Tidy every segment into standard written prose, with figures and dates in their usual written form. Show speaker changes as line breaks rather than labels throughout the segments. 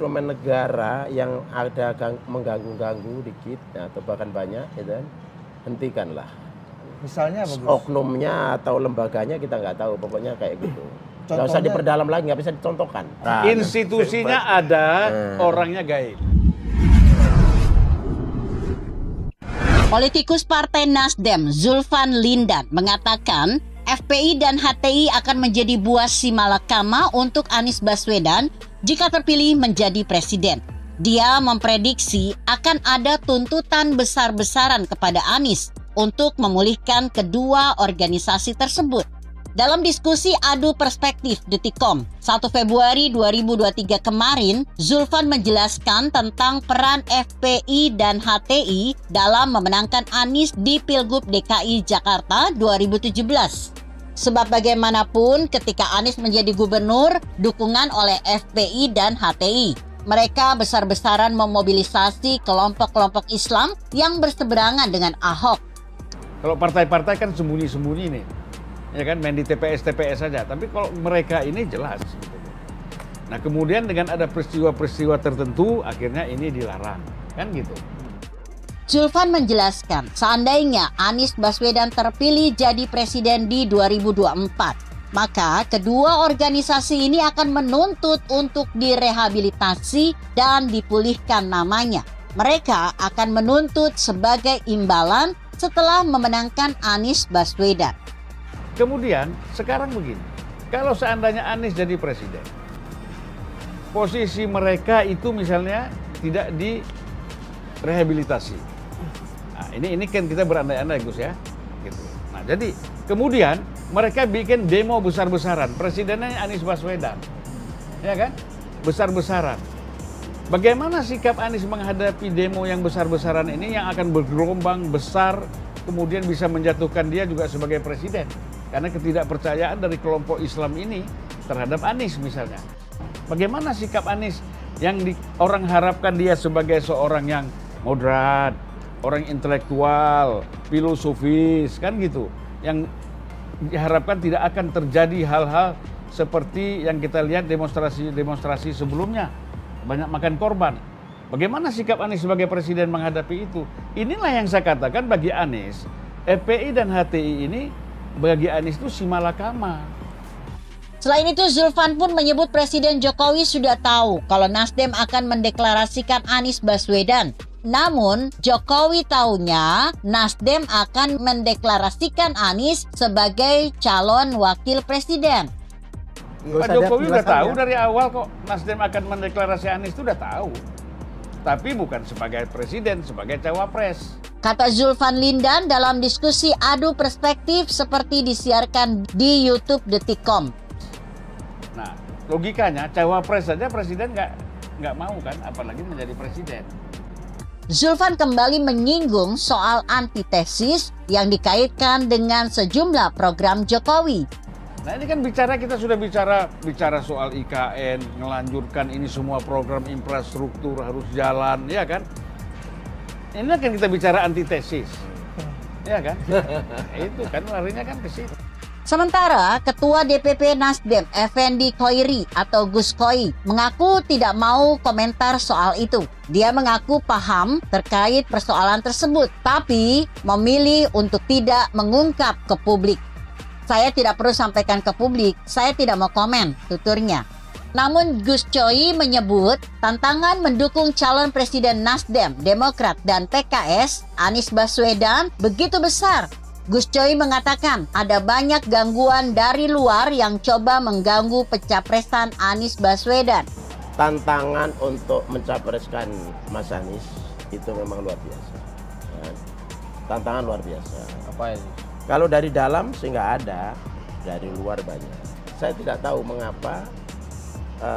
instrumen negara yang ada mengganggu-ganggu dikit atau bahkan banyak, gitu kan, hentikanlah.
Misalnya apa, Gus?
Oknumnya atau lembaganya kita nggak tahu, pokoknya kayak gitu. Nggak usah
Contohnya?
diperdalam lagi, nggak bisa dicontohkan. Nah,
Institusinya ada, orangnya gaib.
Politikus Partai Nasdem Zulfan Lindan mengatakan FPI dan HTI akan menjadi buah si malakama untuk Anies Baswedan jika terpilih menjadi presiden. Dia memprediksi akan ada tuntutan besar-besaran kepada Anies untuk memulihkan kedua organisasi tersebut. Dalam diskusi adu perspektif Detikcom 1 Februari 2023 kemarin, Zulfan menjelaskan tentang peran FPI dan HTI dalam memenangkan Anies di Pilgub DKI Jakarta 2017. Sebab bagaimanapun ketika Anies menjadi gubernur, dukungan oleh FPI dan HTI. Mereka besar-besaran memobilisasi kelompok-kelompok Islam yang berseberangan dengan Ahok.
Kalau partai-partai kan sembunyi-sembunyi nih. Ya kan, main di TPS saja. Tapi kalau mereka ini jelas. Gitu. Nah kemudian dengan ada peristiwa-peristiwa tertentu, akhirnya ini dilarang. Kan gitu.
Zulfan menjelaskan, seandainya Anies Baswedan terpilih jadi presiden di 2024, maka kedua organisasi ini akan menuntut untuk direhabilitasi dan dipulihkan namanya. Mereka akan menuntut sebagai imbalan setelah memenangkan Anies Baswedan.
Kemudian sekarang begini, kalau seandainya Anies jadi presiden, posisi mereka itu misalnya tidak direhabilitasi. Nah, ini kan kita berandai-andai, Gus, ya. Gitu. Nah, jadi kemudian mereka bikin demo besar-besaran, presidennya Anies Baswedan, ya kan, besar-besaran. Bagaimana sikap Anies menghadapi demo yang besar-besaran ini yang akan bergelombang besar, kemudian bisa menjatuhkan dia juga sebagai presiden? Karena ketidakpercayaan dari kelompok Islam ini terhadap Anies misalnya. Bagaimana sikap Anies yang orang harapkan dia sebagai seorang yang moderat, orang intelektual, filosofis, kan gitu. Yang diharapkan tidak akan terjadi hal-hal seperti yang kita lihat demonstrasi sebelumnya. Banyak makan korban. Bagaimana sikap Anies sebagai presiden menghadapi itu? Inilah yang saya katakan bagi Anies, FPI dan HTI ini bagi Anies itu si malakama.
Selain itu, Zulfan pun menyebut Presiden Jokowi sudah tahu kalau Nasdem akan mendeklarasikan Anies Baswedan. Namun, Jokowi tahunya Nasdem akan mendeklarasikan Anies sebagai calon wakil presiden.
Pak Jokowi udah tahu dari awal kok Nasdem akan mendeklarasi Anies itu udah tahu. Tapi bukan sebagai presiden, sebagai cawapres.
Kata Zulfan Lindan dalam diskusi adu perspektif seperti disiarkan di YouTube Detikcom.
Nah, logikanya cawapres saja presiden nggak mau kan, apalagi menjadi presiden.
Zulfan kembali menyinggung soal antitesis yang dikaitkan dengan sejumlah program Jokowi.
Nah ini kan kita sudah bicara soal IKN, ngelanjurkan ini semua program infrastruktur harus jalan, ya kan? Ini kan kita bicara antitesis, ya kan? Itu kan larinya kan ke situ.
Sementara Ketua DPP Nasdem Effendi Khoiri atau Gus Khoi mengaku tidak mau komentar soal itu. Dia mengaku paham terkait persoalan tersebut, tapi memilih untuk tidak mengungkap ke publik. Saya tidak perlu sampaikan ke publik, saya tidak mau komen, tuturnya. Namun Gus Choi menyebut tantangan mendukung calon presiden Nasdem, Demokrat, dan PKS, Anies Baswedan, begitu besar. Gus Choi mengatakan ada banyak gangguan dari luar yang coba mengganggu pencapresan Anies Baswedan.
Tantangan untuk mencapreskan Mas Anies itu memang luar biasa. Ya. Tantangan luar biasa.
Apa ini?
Kalau dari dalam sih nggak ada, dari luar banyak. Saya tidak tahu mengapa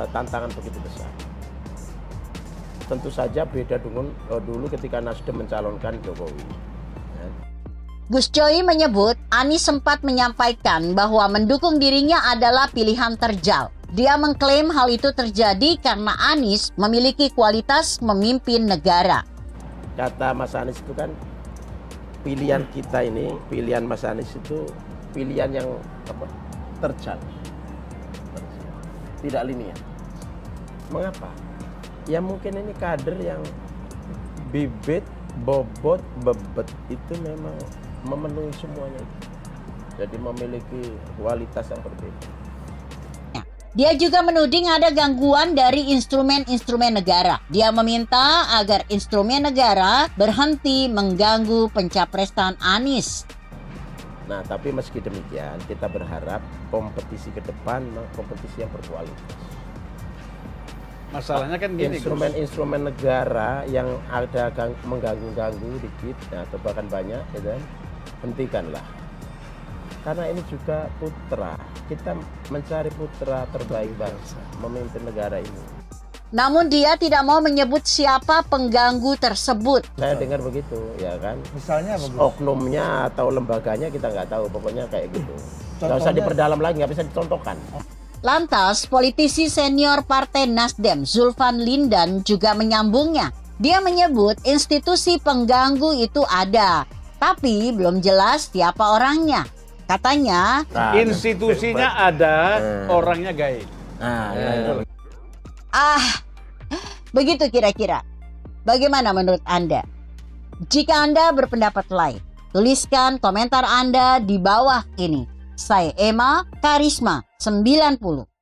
tantangan begitu besar. Tentu saja beda dengan dulu ketika Nasdem mencalonkan Jokowi. Ya.
Gus Choi menyebut Anies sempat menyampaikan bahwa mendukung dirinya adalah pilihan terjal. Dia mengklaim hal itu terjadi karena Anies memiliki kualitas memimpin negara.
Kata Mas Anies itu kan pilihan kita ini, pilihan Mas Anies itu pilihan yang terjal. Tidak linear. Mengapa? Ya mungkin ini kader yang bibit, bobot, bebet itu memang memenuhi semuanya itu. Jadi memiliki kualitas yang berbeda.
Dia juga menuding ada gangguan dari instrumen-instrumen negara. Dia meminta agar instrumen negara berhenti mengganggu pencapresan Anies.
Nah, tapi meski demikian, kita berharap kompetisi ke depan kompetisi yang berkualitas.
Masalahnya kan gini,
Instrumen-instrumen negara yang ada mengganggu-ganggu dikit, atau bahkan banyak, ya kan? Hentikanlah. Karena ini juga putra. Kita mencari putra terbaik bangsa, memimpin negara ini.
Namun dia tidak mau menyebut siapa pengganggu tersebut.
Saya dengar begitu, ya kan?
Misalnya apa, Gus?
Oknumnya atau lembaganya kita nggak tahu, pokoknya kayak gitu. Nggak usah
Contohnya?
diperdalam lagi, nggak bisa dicontohkan.
Lantas, politisi senior Partai Nasdem Zulfan Lindan juga menyambungnya. Dia menyebut institusi pengganggu itu ada, tapi belum jelas siapa orangnya. Katanya,
institusinya ada, orangnya gaib.
begitu kira-kira. Bagaimana menurut Anda? Jika Anda berpendapat lain, tuliskan komentar Anda di bawah ini. Saya Emma Karisma 90.